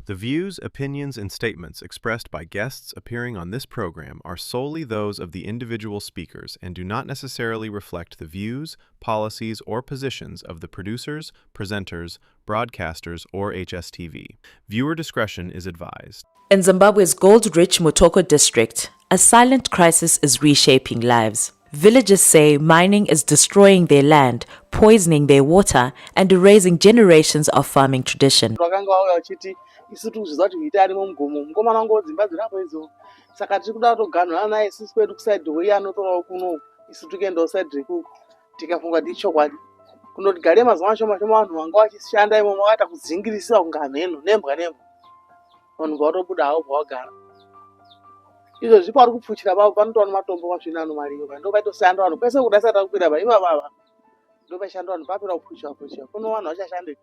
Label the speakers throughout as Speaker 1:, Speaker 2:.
Speaker 1: The views, opinions, and statements expressed by guests appearing on this program are solely those of the individual speakers and do not necessarily reflect the views, policies, or positions of the producers, presenters, broadcasters, or HSTV. Viewer discretion is advised.
Speaker 2: In Zimbabwe's gold-rich Mutoko district, a silent crisis is reshaping lives. Villagers say mining is destroying their land, poisoning their water, and erasing generations of farming tradition.
Speaker 3: Isu tuzviza kuti ita ari mumugomo mukomana wangu dzimba dzirapo idzo saka tiri kuda toganhura naye isusu kwedu kusaidhi wei anotorawo kuno isu tikuendawo saidhi rekuku tikafunga kuti ichokwadi kunoti gare mazuva mashoma shoma vanhu vanga vachishanda imomo vakaita kudzingirisira kunga mheno nembwa vanhu vatobuda havo pavagara izvozvi pari kupfuchira pavo panotowa nematombo masvina anomariyo pa ndo paitosanda vanhu kwese kuda sati akukwira pa ivavava ndo paishanda vanhu papera kupfuchira kuno vanhu vachashande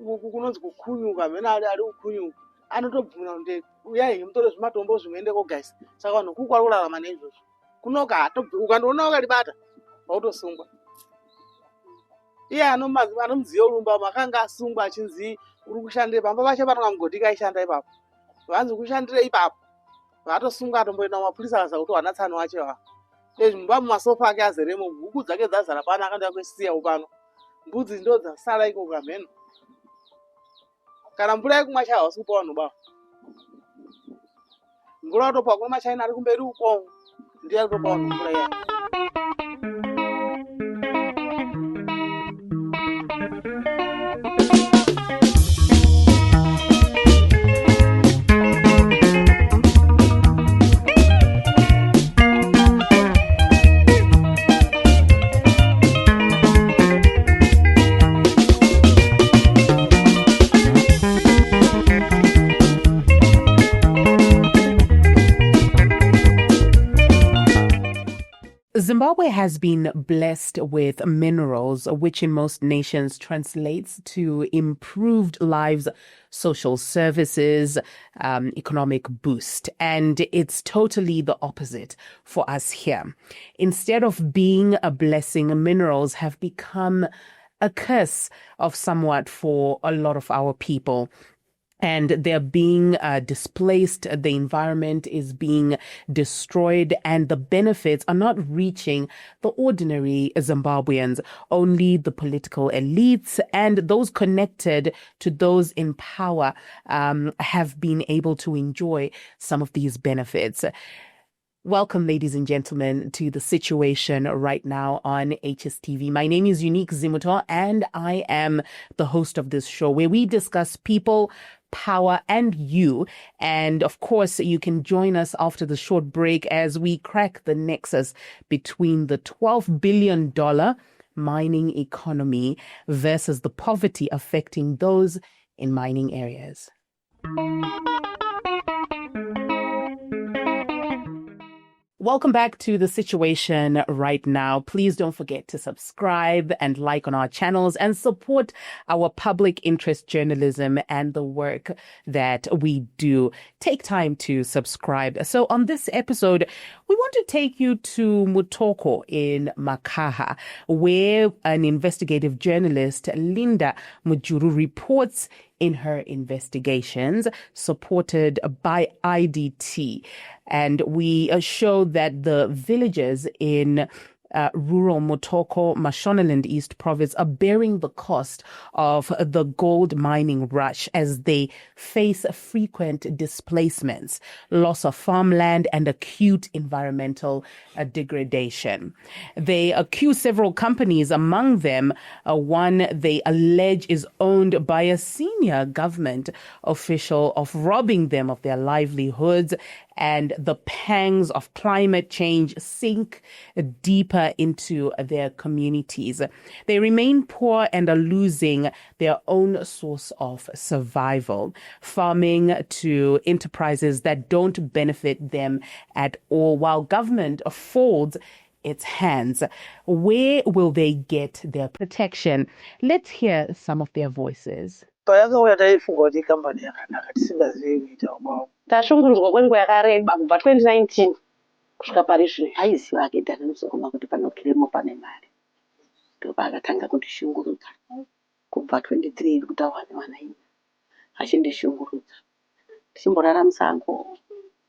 Speaker 3: uku kunonzi kukunyuka mhena ari kukunyuka anotobvumira kuti uyai mutore zvimatombo zvimwende kogaisa saka vanhu kuku vari kurarama neizvozvo kunoka ukandoona ukaribata wautosungwa iye anomuziva urumba makanga asungwa achinzi uri kushandire pamba pacho panonga mugodi kaishanda ipapo vanzi kushandire ipapo vatosunga atomboenda mumapurisa akaza kuti wana tsano wacho va ezvimba mumasofa ake azeremo huku dzake dzazara pano akandouya kwesiyawo pano mbudzi ndo dzasara iko kamheno kana mvura yekumwa chai hausi kupa vanhu bavo mvura watopa kuna machaina ari kumberi uko ndiye ari kutopa vanhu mvura iya.
Speaker 4: Zimbabwe has been blessed with minerals, which in most nations translates to improved lives, social services, economic boost. And it's totally the opposite for us here. Instead of being a blessing, minerals have become a curse of somewhat for a lot of our people. And they're being displaced, the environment is being destroyed, and the benefits are not reaching the ordinary Zimbabweans. Only the political elites and those connected to those in power have been able to enjoy some of these benefits. Welcome, ladies and gentlemen, to The Situation right now on HSTV. My name is Unique Zimuto, and I am the host of this show where we discuss people, power, and you. And of course, you can join us after the short break as we crack the nexus between the $12 billion mining economy versus the poverty affecting those in mining areas. Welcome back to The Situation right now. Please don't forget to subscribe and like on our channels and support our public interest journalism and the work that we do. Take time to subscribe. So on this episode, we want to take you to Mutoko in Makaha, where an investigative journalist, Linda Mujuru, reports in her investigations, supported by IDT. And we show that the villagers in rural Mutoko, Mashonaland East Province are bearing the cost of the gold mining rush as they face frequent displacements, loss of farmland, and acute environmental degradation. They accuse several companies, among them one they allege is owned by a senior government official, of robbing them of their livelihoods, and the pangs of climate change sink deeper into their communities. They remain poor and are losing their own source of survival, farming to enterprises that don't benefit them at all, while government folds its hands. Where will they get their protection? Let's hear some of their voices.
Speaker 3: Payakauya taifunga kuti ikambani yakanaka tisingazivi kuita ubawo
Speaker 5: tashungurudzwa kwenguva yakareba kubva 2019 kusvika pari zvino aiziva akaita nemusokoma kuti panokiremo pane mari ndopaakatanga kundishungurudza kubva 23 iri kutaura newana ino achindishungurudza. Tichimborara musango,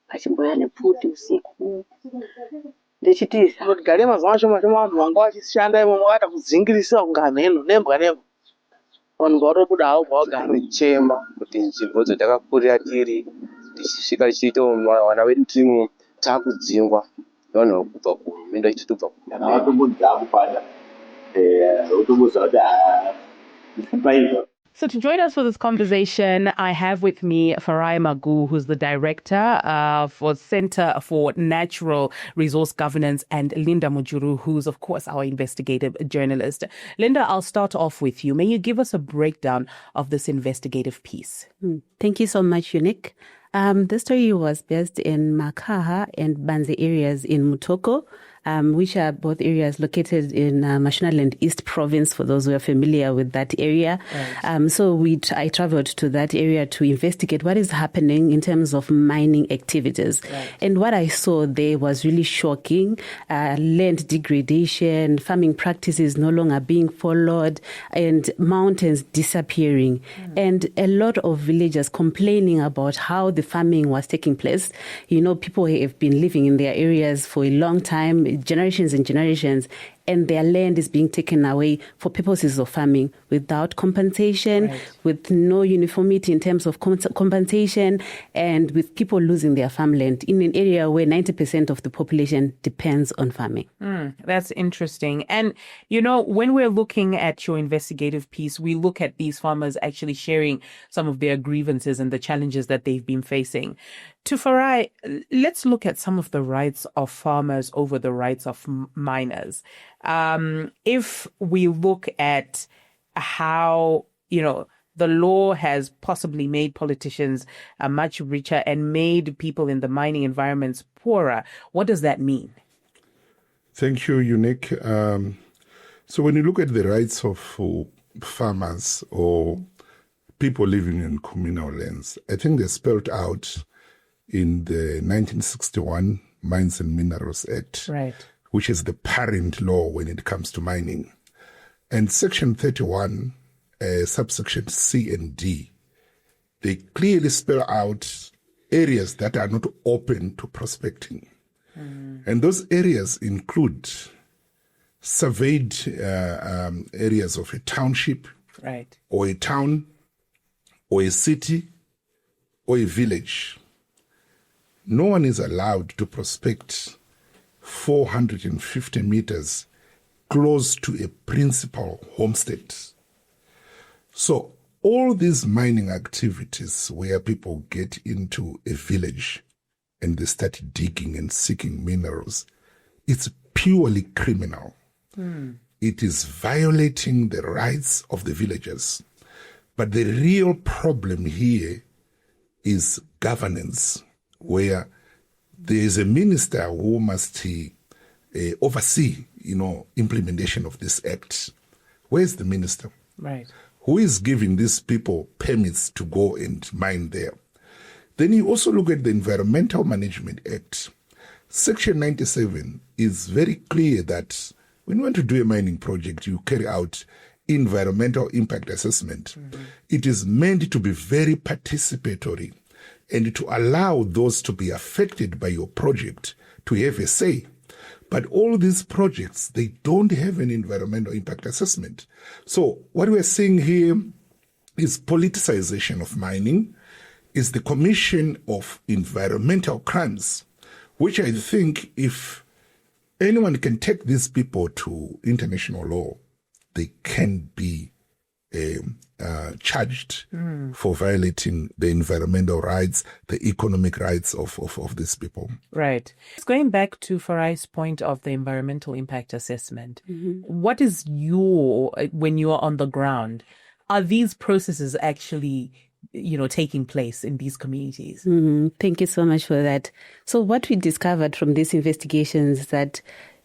Speaker 5: achimboya nepfuti usiku. Ndichitiza.
Speaker 3: Gare mazuva ashoma shoma vanhu vanga vachishanda imomo vakaita kudzingirisa kunga mheno nembwa nembwa. Vanhu varobuda havo kwavagara.
Speaker 6: Tichema kuti nzvimbo dzatakakurira tiri tichisvika tichiita vana vedu timo takudzingwa nevanhu vakubva kuhurumende vachitobva
Speaker 7: vakatombodzakupada votomboziva kuti paizva.
Speaker 4: So to join us for this conversation, I have with me Farai Magu, who's the director for Center for Natural Resource Governance, and Linda Mujuru, who's, of course, our investigative journalist. Linda, I'll start off with you. May you give us a breakdown of this investigative piece?
Speaker 8: Thank you so much, Unique. The story was based in Makaha and Banze areas in Mutoko, which are both areas located in Mashonaland East Province, for those who are familiar with that area. Right. So I traveled to that area to investigate what is happening in terms of mining activities. Right. And what I saw there was really shocking. Land degradation, farming practices no longer being followed, and mountains disappearing. And a lot of villagers complaining about how the farming was taking place. You know, people have been living in their areas for a long time, generations and generations, and their land is being taken away for purposes of farming without compensation, right, with no uniformity in terms of compensation, and with people losing their farmland in an area where 90% of the population depends on farming.
Speaker 4: That's interesting. And, you know, when we're looking at your investigative piece, we look at these farmers actually sharing some of their grievances and the challenges that they've been facing. To Farai, let's look at some of the rights of farmers over the rights of miners. If we look at how, you know, the law has possibly made politicians much richer and made people in the mining environments poorer, what does that mean?
Speaker 9: Thank you, Unique. So when you look at the rights of farmers or people living in communal lands, I think they're spelled out in the 1961 Mines and Minerals Act, right, which is the parent law when it comes to mining. And Section 31, subsection C and D, they clearly spell out areas that are not open to prospecting. And those areas include surveyed areas of a township, right, or a town, or a city, or a village. No one is allowed to prospect 450 meters close to a principal homestead. So all these mining activities where people get into a village and they start digging and seeking minerals, it's purely criminal. It is violating the rights of the villagers. But the real problem here is governance, where there is a minister who must oversee, implementation of this act. Where's the minister?
Speaker 4: Right.
Speaker 9: Who is giving these people permits to go and mine there? Then you also look at the Environmental Management Act. Section 97 is very clear that when you want to do a mining project, you carry out environmental impact assessment. It is meant to be very participatory and to allow those to be affected by your project to have a say. But all these projects, they don't have an environmental impact assessment. So what we're seeing here is politicization of mining, is the commission of environmental crimes, which I think if anyone can take these people to international law, they can be charged for violating the environmental rights, the economic rights of these people.
Speaker 4: Right. Going back to Farai's point of the environmental impact assessment, what is when you are on the ground, are these processes actually taking place in these communities?
Speaker 8: Thank you so much for that. So what we discovered from these investigations is that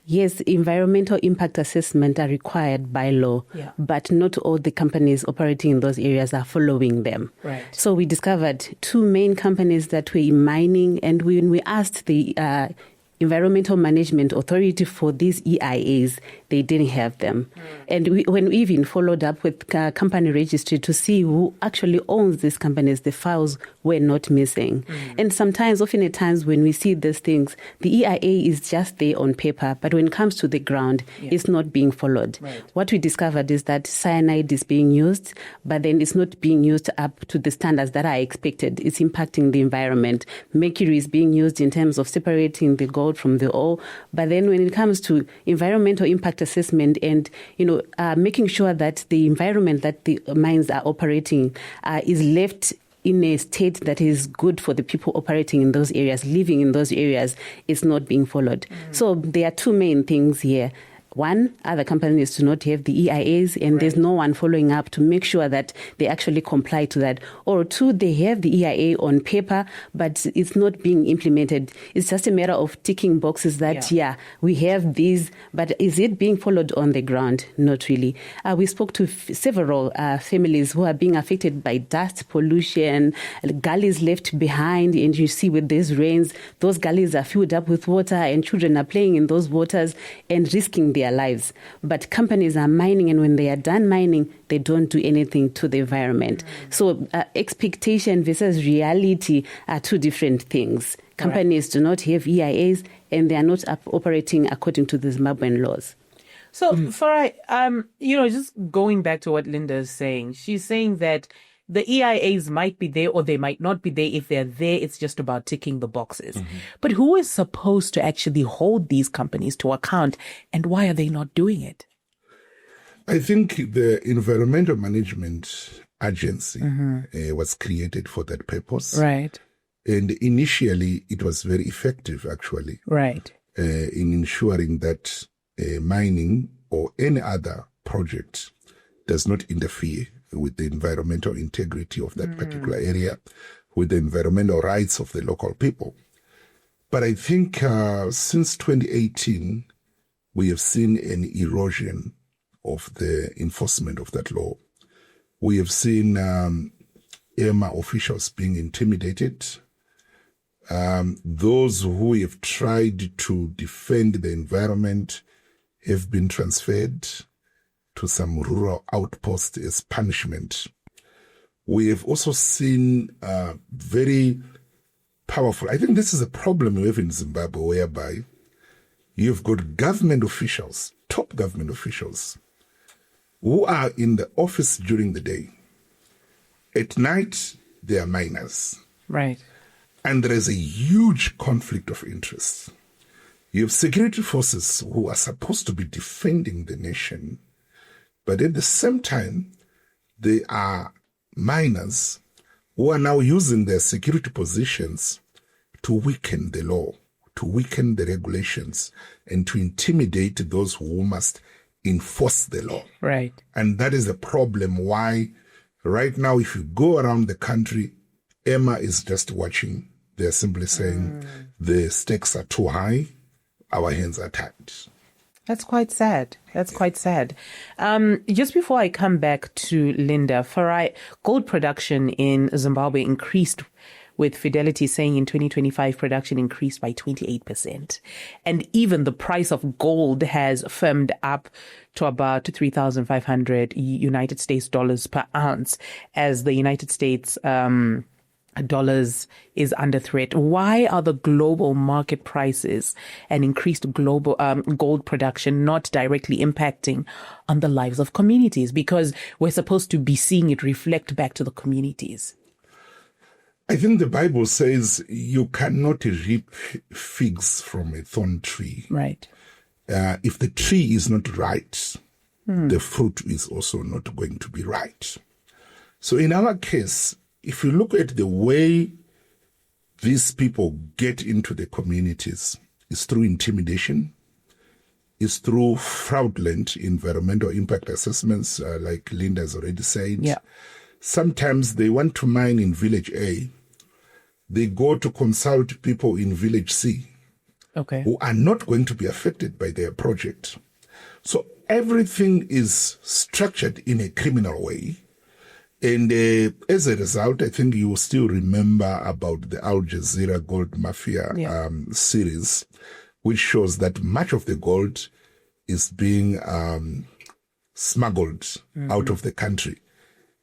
Speaker 8: yes, environmental impact assessment are required by law, but not all the companies operating in those areas are following them.
Speaker 4: Right.
Speaker 8: So we discovered two main companies that were in mining, and when we asked the Environmental Management Authority for these EIAs, they didn't have them. And when we even followed up with company registry to see who actually owns these companies, the files were not missing. And sometimes, often at times when we see these things, the EIA is just there on paper, but when it comes to the ground, it's not being followed.
Speaker 4: Right.
Speaker 8: What we discovered is that cyanide is being used, but then it's not being used up to the standards that are expected. It's impacting the environment. Mercury is being used in terms of separating the gold from the ore, but then when it comes to environmental impact assessment and making sure that the environment that the mines are operating is left in a state that is good for the people operating in those areas, living in those areas, is not being followed. So there are two main things here. One, other companies do not have the EIAs, and there's no one following up to make sure that they actually comply to that. Or two, they have the EIA on paper, but it's not being implemented. It's just a matter of ticking boxes that, we have these, but is it being followed on the ground? Not really. We spoke to several families who are being affected by dust pollution, gullies left behind, and you see with these rains, those gullies are filled up with water, and children are playing in those waters and risking their lives. But companies are mining, and when they are done mining, they don't do anything to the environment. So expectation versus reality are two different things. Companies do not have EIAs, and they are not operating according to the Zimbabwean laws.
Speaker 4: So, Farai, just going back to what Linda is saying, she's saying that the EIAs might be there or they might not be there. If they're there, it's just about ticking the boxes. But who is supposed to actually hold these companies to account, and why are they not doing it?
Speaker 9: I think the Environmental Management Agency was created for that purpose.
Speaker 4: Right.
Speaker 9: And initially, it was very effective, actually.
Speaker 4: Right.
Speaker 9: In ensuring that mining or any other project does not interfere with the environmental integrity of that particular area, with the environmental rights of the local people. But I think since 2018, we have seen an erosion of the enforcement of that law. We have seen EMA officials being intimidated. Those who have tried to defend the environment have been transferred to some rural outposts as punishment. We have also seen very powerful, I think this is a problem we have in Zimbabwe, whereby you've got government officials, top government officials, who are in the office during the day. At night, they are miners.
Speaker 4: Right.
Speaker 9: And there is a huge conflict of interest. You have security forces who are supposed to be defending the nation, but at the same time, they are miners who are now using their security positions to weaken the law, to weaken the regulations, and to intimidate those who must enforce the law.
Speaker 4: Right.
Speaker 9: And that is the problem why right now, if you go around the country, EMA is just watching. They're simply saying the stakes are too high, our hands are tied.
Speaker 4: That's quite sad. Just before I come back to Linda, Farai, gold production in Zimbabwe increased, with Fidelity saying in 2025 production increased by 28%. And even the price of gold has firmed up to about 3,500 United States dollars per ounce, as the United States dollars is under threat. Why are the global market prices and increased global gold production not directly impacting on the lives of communities? Because we're supposed to be seeing it reflect back to the communities.
Speaker 9: I think the Bible says you cannot reap figs from a thorn tree.
Speaker 4: Right.
Speaker 9: If the tree is not right, the fruit is also not going to be right. So in our case, if you look at the way these people get into the communities, it's through intimidation, it's through fraudulent environmental impact assessments, like Linda has already said.
Speaker 4: Yeah.
Speaker 9: Sometimes they want to mine in village A. They go to consult people in village C, who are not going to be affected by their project. So everything is structured in a criminal way. And as a result, I think you will still remember about the Al Jazeera Gold Mafia series, which shows that much of the gold is being smuggled out of the country.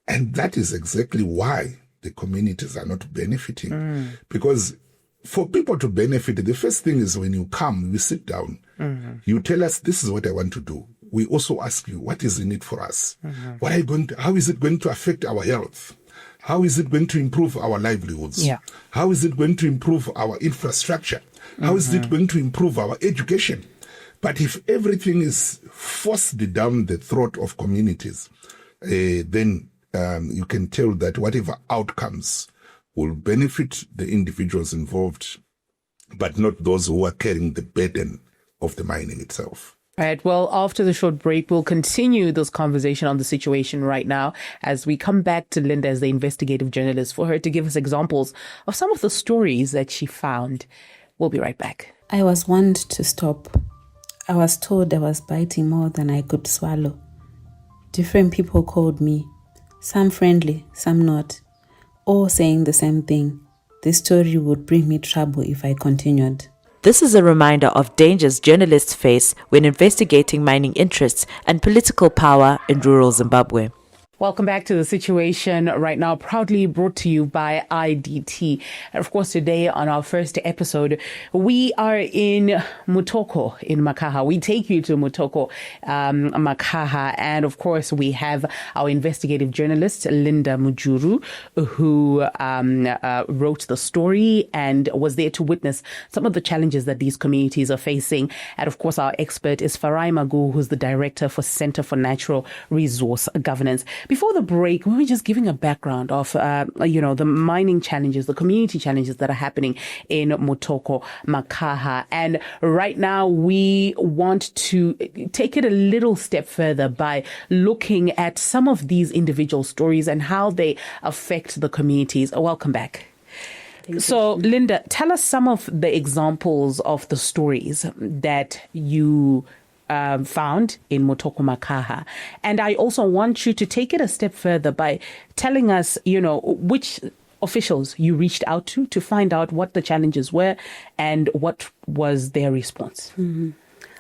Speaker 9: And that is exactly why the communities are not benefiting. Because for people to benefit, the first thing is when you come, we sit down, you tell us, this is what I want to do. We also ask you, what is in it for us? What are you going to, how is it going to affect our health? How is it going to improve our livelihoods? How is it going to improve our infrastructure? How is it going to improve our education? But if everything is forced down the throat of communities, then you can tell that whatever outcomes will benefit the individuals involved, but not those who are carrying the burden of the mining itself.
Speaker 4: All right. Well, after the short break, we'll continue this conversation on the situation right now as we come back to Linda as the investigative journalist for her to give us examples of some of the stories that she found. We'll be right back.
Speaker 8: I was warned to stop. I was told I was biting more than I could swallow. Different people called me, some friendly, some not, all saying the same thing. This story would bring me trouble if I continued.
Speaker 2: This is a reminder of dangers journalists face when investigating mining interests and political power in rural Zimbabwe.
Speaker 4: Welcome back to The Situation Right Now, proudly brought to you by IDT. And of course, today on our first episode, we are in Mutoko in Makaha. We take you to Mutoko, Makaha. And of course, we have our investigative journalist, Linda Mujuru, who wrote the story and was there to witness some of the challenges that these communities are facing. And of course, our expert is Farai Magu, who's the director for Center for Natural Resource Governance. Before the break, we were just giving a background of, the mining challenges, the community challenges that are happening in Mutoko, Makaha. And right now, we want to take it a little step further by looking at some of these individual stories and how they affect the communities. Welcome back. So, Linda, tell us some of the examples of the stories that you found in Mutoko Makaha. And I also want you to take it a step further by telling us, which officials you reached out to find out what the challenges were and what was their response.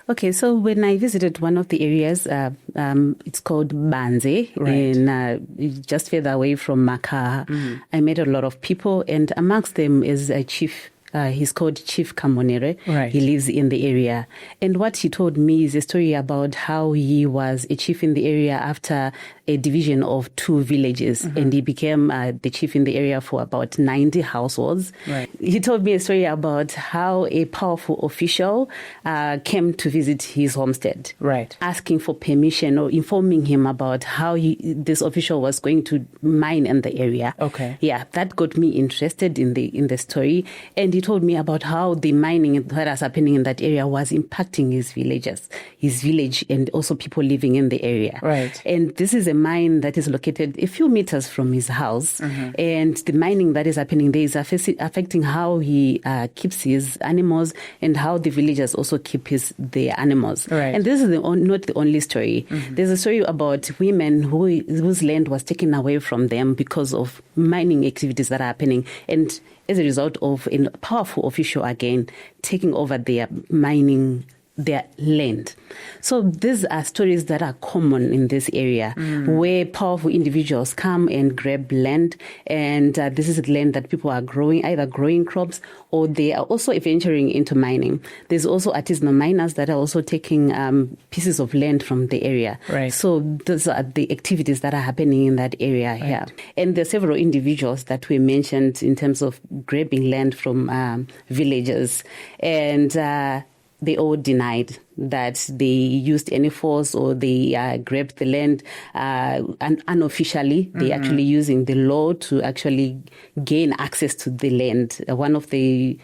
Speaker 8: Okay, so when I visited one of the areas, it's called Banze, and just further away from Makaha, I met a lot of people, and amongst them is a chief. He's called Chief Kamonere.
Speaker 4: Right.
Speaker 8: He lives in the area. And what he told me is a story about how he was a chief in the area after a division of 2 villages. And he became the chief in the area for about 90 households.
Speaker 4: Right.
Speaker 8: He told me a story about how a powerful official came to visit his homestead.
Speaker 4: Right.
Speaker 8: Asking for permission or informing him about how this official was going to mine in the area.
Speaker 4: Okay.
Speaker 8: Yeah, that got me interested in the story. And he told me about how the mining that was happening in that area was impacting his village, and also people living in the area.
Speaker 4: Right.
Speaker 8: And this is a mine that is located a few meters from his house. And the mining that is happening there is affecting how he keeps his animals and how the villagers also keep their animals.
Speaker 4: Right.
Speaker 8: And this is not the only story. There's a story about women whose land was taken away from them because of mining activities that are happening. And as a result of a powerful official again taking over their mining, their land. So these are stories that are common in this area where powerful individuals come and grab land, and this is land that people are either growing crops or they are also venturing into mining. There's also artisanal miners that are also taking pieces of land from the area.
Speaker 4: Right.
Speaker 8: So those are the activities that are happening in that area here. And there are several individuals that we mentioned in terms of grabbing land from villagers, and they all denied that they used any force or they grabbed the land unofficially. They're actually using the law to actually gain access to the land. One of the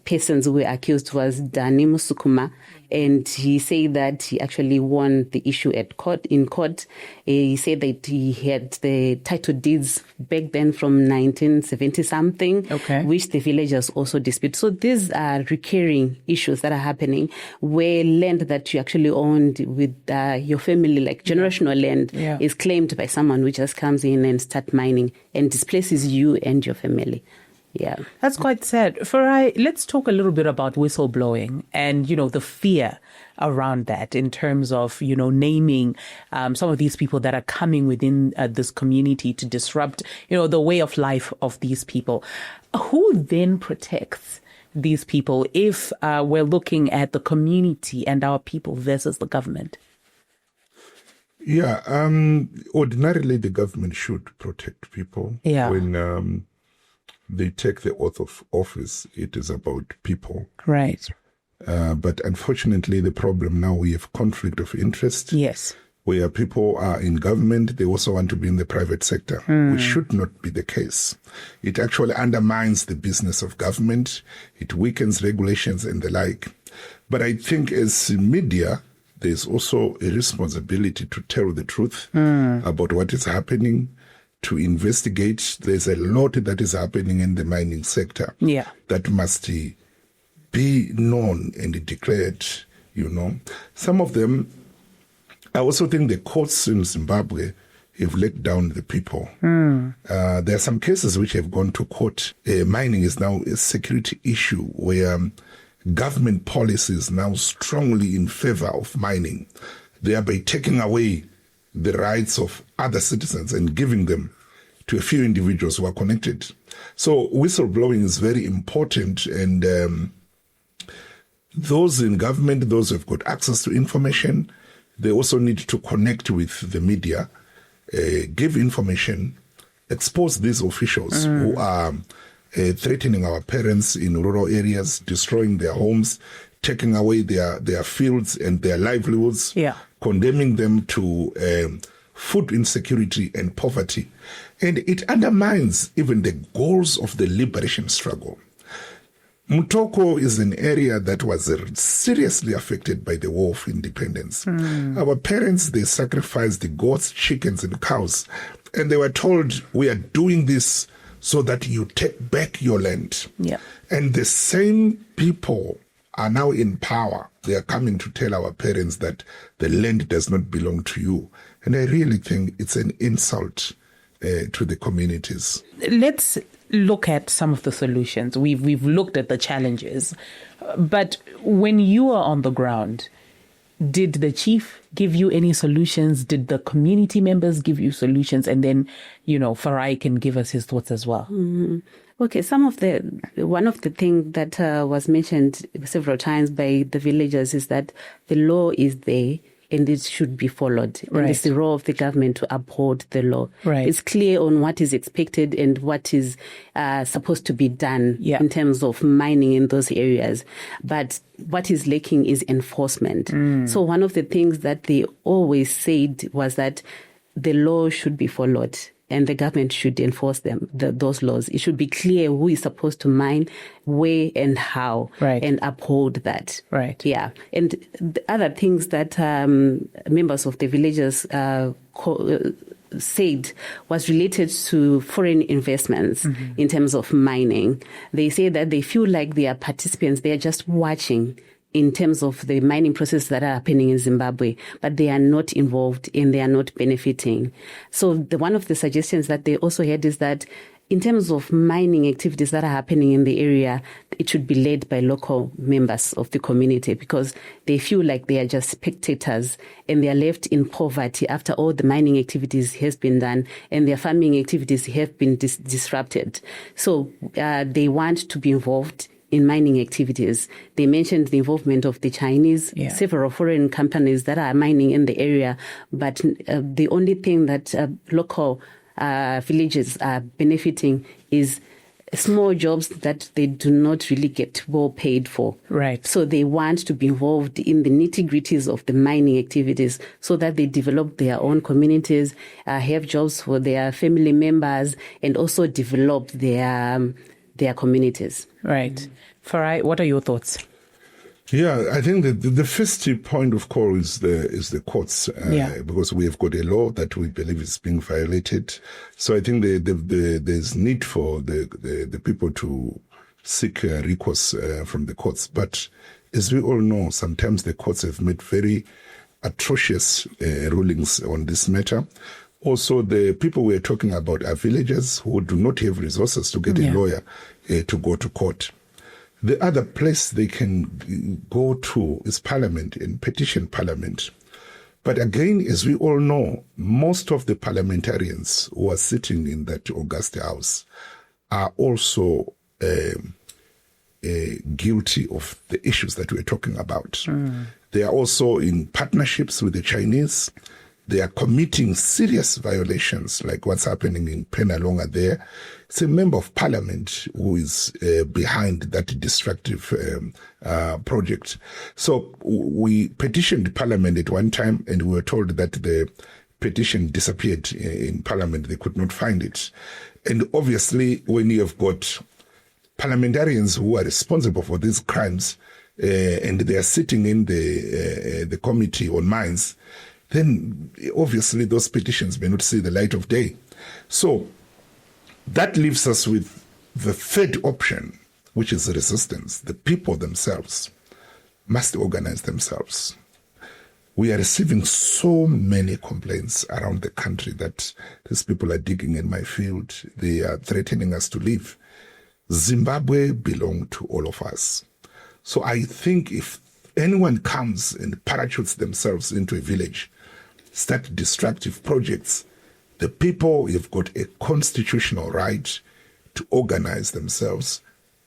Speaker 8: persons who were accused was Dani Musukuma, and he said that he actually won the issue in court. He said that he had the title deeds back then from 1970-something, which the villagers also dispute. So these are recurring issues that are happening where land that you actually owned with your family, like generational land, is claimed by someone who just comes in and start mining and displaces you and your family. Yeah.
Speaker 4: That's quite sad. Farai, let's talk a little bit about whistleblowing and, the fear around that in terms of, naming some of these people that are coming within this community to disrupt, the way of life of these people. Who then protects these people if we're looking at the community and our people versus the government?
Speaker 9: Yeah, ordinarily the government should protect people.
Speaker 4: Yeah.
Speaker 9: When they take the oath of office, it is about people.
Speaker 4: Right.
Speaker 9: But unfortunately, the problem now, we have conflict of interest.
Speaker 4: Yes.
Speaker 9: Where people are in government, they also want to be in the private sector, which should not be the case. It actually undermines the business of government. It weakens regulations and the like. But I think as media, there's also a responsibility to tell the truth about what is happening, to investigate. There's a lot that is happening in the mining sector that must be known and declared, Some of them, I also think the courts in Zimbabwe have let down the people. There are some cases which have gone to court. Mining is now a security issue where government policy is now strongly in favor of mining, thereby taking away the rights of other citizens and giving them to a few individuals who are connected. So whistleblowing is very important, and those in government, those who have got access to information, they also need to connect with the media, give information, expose these officials who are threatening our parents in rural areas, destroying their homes, taking away their fields and their livelihoods, condemning them to food insecurity and poverty. And it undermines even the goals of the liberation struggle. Mutoko is an area that was seriously affected by the War of Independence. Our parents, they sacrificed the goats, chickens, and cows, and they were told, we are doing this so that you take back your land. And the same people are now in power. They are coming to tell our parents that the land does not belong to you. And I really think it's an insult to the communities.
Speaker 4: Let's look at some of the solutions. We've looked at the challenges, but when you are on the ground, did the chief give you any solutions? Did the community members give you solutions? And then, Farai can give us his thoughts as well.
Speaker 8: Okay, one of the things that was mentioned several times by the villagers is that the law is there and it should be followed.
Speaker 4: Right.
Speaker 8: And it's the role of the government to uphold the law.
Speaker 4: Right.
Speaker 8: It's clear on what is expected and what is supposed to be done in terms of mining in those areas. But what is lacking is enforcement. So one of the things that they always said was that the law should be followed and the government should enforce those laws. It should be clear who is supposed to mine, where and how, and uphold that.
Speaker 4: Right.
Speaker 8: Yeah. And the other things that members of the villages said was related to foreign investments in terms of mining. They say that they feel like they are participants, they are just watching in terms of the mining processes that are happening in Zimbabwe, but they are not involved and they are not benefiting. So one of the suggestions that they also had is that in terms of mining activities that are happening in the area, it should be led by local members of the community because they feel like they are just spectators and they are left in poverty after all the mining activities has been done and their farming activities have been disrupted. So they want to be involved in mining activities. They mentioned the involvement of the Chinese, several foreign companies that are mining in the area, but the only thing that local villages are benefiting is small jobs that they do not really get well paid for.
Speaker 4: Right.
Speaker 8: So they want to be involved in the nitty-gritties of the mining activities so that they develop their own communities, have jobs for their family members, and also develop their communities.
Speaker 4: Right. Farai, what are your thoughts?
Speaker 9: Yeah, I think that the first point of call is the courts, because we have got a law that we believe is being violated. So I think there's need for the people to seek recourse from the courts. But as we all know, sometimes the courts have made very atrocious rulings on this matter. Also, the people we're talking about are villagers who do not have resources to get a lawyer to go to court. The other place they can go to is Parliament and petition Parliament. But again, as we all know, most of the parliamentarians who are sitting in that august house are also guilty of the issues that we're talking about. They are also in partnerships with the Chinese. They are committing serious violations like what's happening in Penalonga there. It's a member of parliament who is behind that destructive project. So we petitioned parliament at one time and we were told that the petition disappeared in parliament. They could not find it. And obviously when you have got parliamentarians who are responsible for these crimes and they are sitting in the committee on mines, then obviously those petitions may not see the light of day. So that leaves us with the third option, which is resistance. The people themselves must organize themselves. We are receiving so many complaints around the country that these people are digging in my field. They are threatening us to leave. Zimbabwe belongs to all of us. So I think if anyone comes and parachutes themselves into a village, start destructive projects, the people have got a constitutional right to organize themselves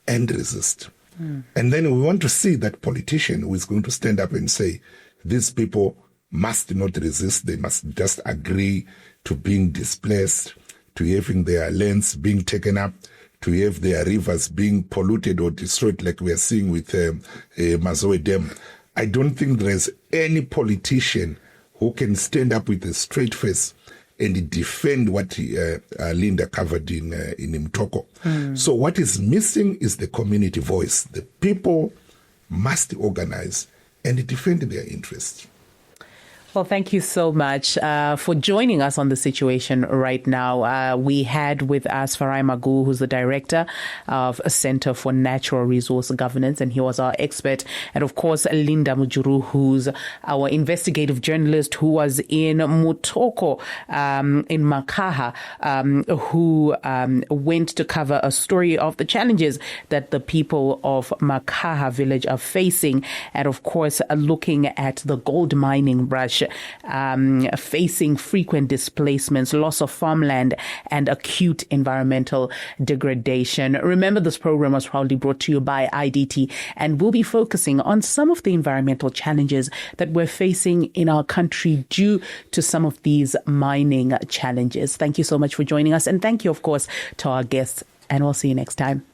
Speaker 9: and resist. And then we want to see that politician who is going to stand up and say, these people must not resist, they must just agree to being displaced, to having their lands being taken up, to have their rivers being polluted or destroyed like we are seeing with Mazoe Dam. I don't think there is any politician who can stand up with a straight face and defend what Linda covered in Mtoko. So what is missing is the community voice. The people must organize and defend their interests.
Speaker 4: Well, thank you so much for joining us on The Situation Right Now. We had with us Farai Magu, who's the director of a Center for Natural Resource Governance, and he was our expert. And of course, Linda Mujuru, who's our investigative journalist who was in Mutoko, in Makaha, who went to cover a story of the challenges that the people of Makaha village are facing. And of course, looking at the gold mining rush, facing frequent displacements, loss of farmland, and acute environmental degradation. Remember, this program was proudly brought to you by IDT, and we'll be focusing on some of the environmental challenges that we're facing in our country due to some of these mining challenges. Thank you so much for joining us, and thank you, of course, to our guests, and we'll see you next time.